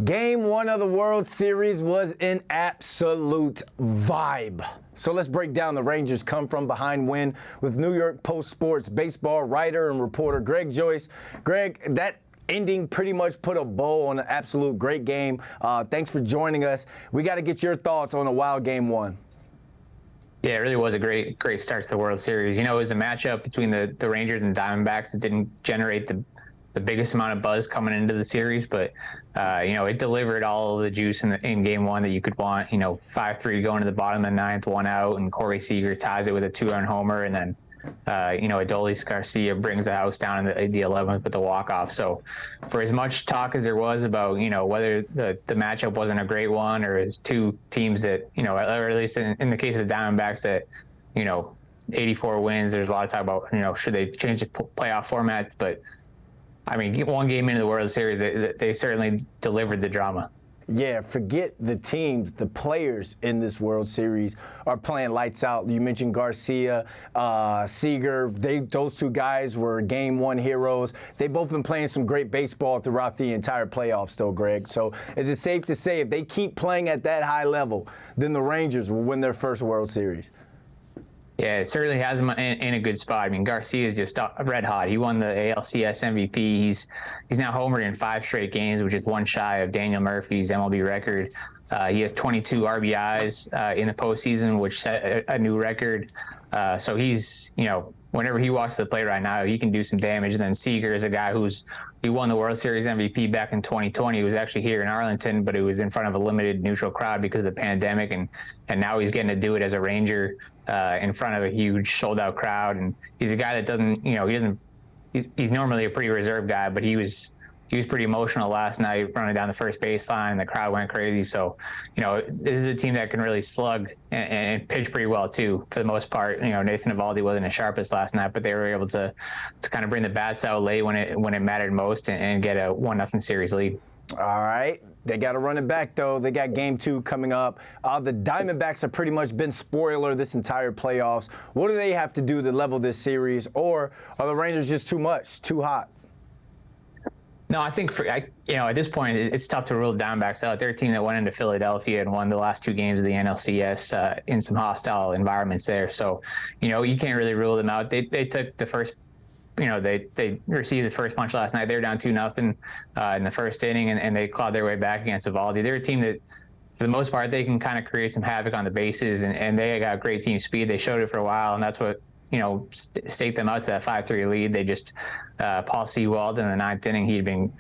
Game one of the World Series was an absolute vibe. So let's break down the Rangers' come from behind win with New York Post Sports baseball writer and reporter Greg Joyce. Greg, that ending pretty much put a bow on an absolute great game. Thanks for joining us. We got to get your thoughts on a wild game one. Yeah, it really was a great start to the World Series. You know, it was a matchup between the Rangers and Diamondbacks that didn't generate the biggest amount of buzz coming into the series, but you know, it delivered all of the juice in game one that you could want. You know, 5-3 going to the bottom of the ninth, one out, and Corey Seager ties it with a 2-run homer, and then you know, Adolis Garcia brings the house down in the 11th with the walk-off. So for as much talk as there was about, you know, whether the matchup wasn't a great one, or it's two teams that, you know, or at least in the case of the Diamondbacks that, you know, 84 wins, there's a lot of talk about, you know, should they change the playoff format, but I mean, one game into the World Series, they certainly delivered the drama. Yeah, forget the teams. The players in this World Series are playing lights out. You mentioned Garcia, Seager. Those two guys were game one heroes. They've both been playing some great baseball throughout the entire playoffs, though, Greg. So is it safe to say if they keep playing at that high level, then the Rangers will win their first World Series? Yeah, it certainly has him in a good spot. I mean, Garcia is just red hot. He won the ALCS MVP. He's now homered in 5 straight games, which is one shy of Daniel Murphy's MLB record. He has 22 RBIs in the postseason, which set a new record. So he's, you know, whenever he walks to the plate right now, he can do some damage. And then Seager is a guy he won the World Series MVP back in 2020. He was actually here in Arlington, but it was in front of a limited neutral crowd because of the pandemic. And now he's getting to do it as a Ranger in front of a huge sold-out crowd. And he's a guy that doesn't, you know, he's normally a pretty reserved guy, but he was pretty emotional last night running down the first baseline. The crowd went crazy. So, you know, this is a team that can really slug and pitch pretty well too, for the most part. You know, Nathan Eovaldi wasn't as sharp as last night, but they were able to kind of bring the bats out late when it mattered most and get a 1-0 series lead. All right. They got to run it back, though. They got game 2 coming up. The Diamondbacks have pretty much been spoiler this entire playoffs. What do they have to do to level this series? Or are the Rangers just too much, too hot? No, I think you know, at this point, it's tough to rule the Diamondbacks out. They're a team that went into Philadelphia and won the last 2 games of the NLCS in some hostile environments there. So, you know, you can't really rule them out. They took the first, you know, they received the first punch last night. They were down 2-0 in the first inning, and they clawed their way back against Eovaldi. They're a team that, for the most part, they can kind of create some havoc on the bases, and they got great team speed. They showed it for a while, and that's what, you know, staked them out to that 5-3 lead. They just, Paul Sewald in the 9th inning, he'd been,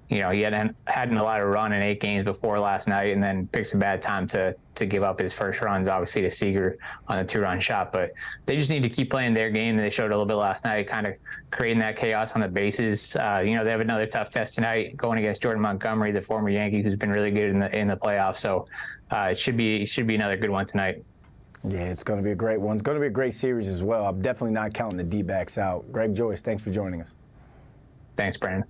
you know, he hadn't allowed a run in 8 games before last night, and then picks a bad time to give up his first runs, obviously, to Seager on the 2-run shot. But they just need to keep playing their game. They showed a little bit last night, kind of creating that chaos on the bases. You know, they have another tough test tonight going against Jordan Montgomery, the former Yankee, who's been really good in the playoffs. So it should be another good one tonight. Yeah, it's going to be a great one. It's going to be a great series as well. I'm definitely not counting the D-backs out. Greg Joyce, thanks for joining us. Thanks, Brandon.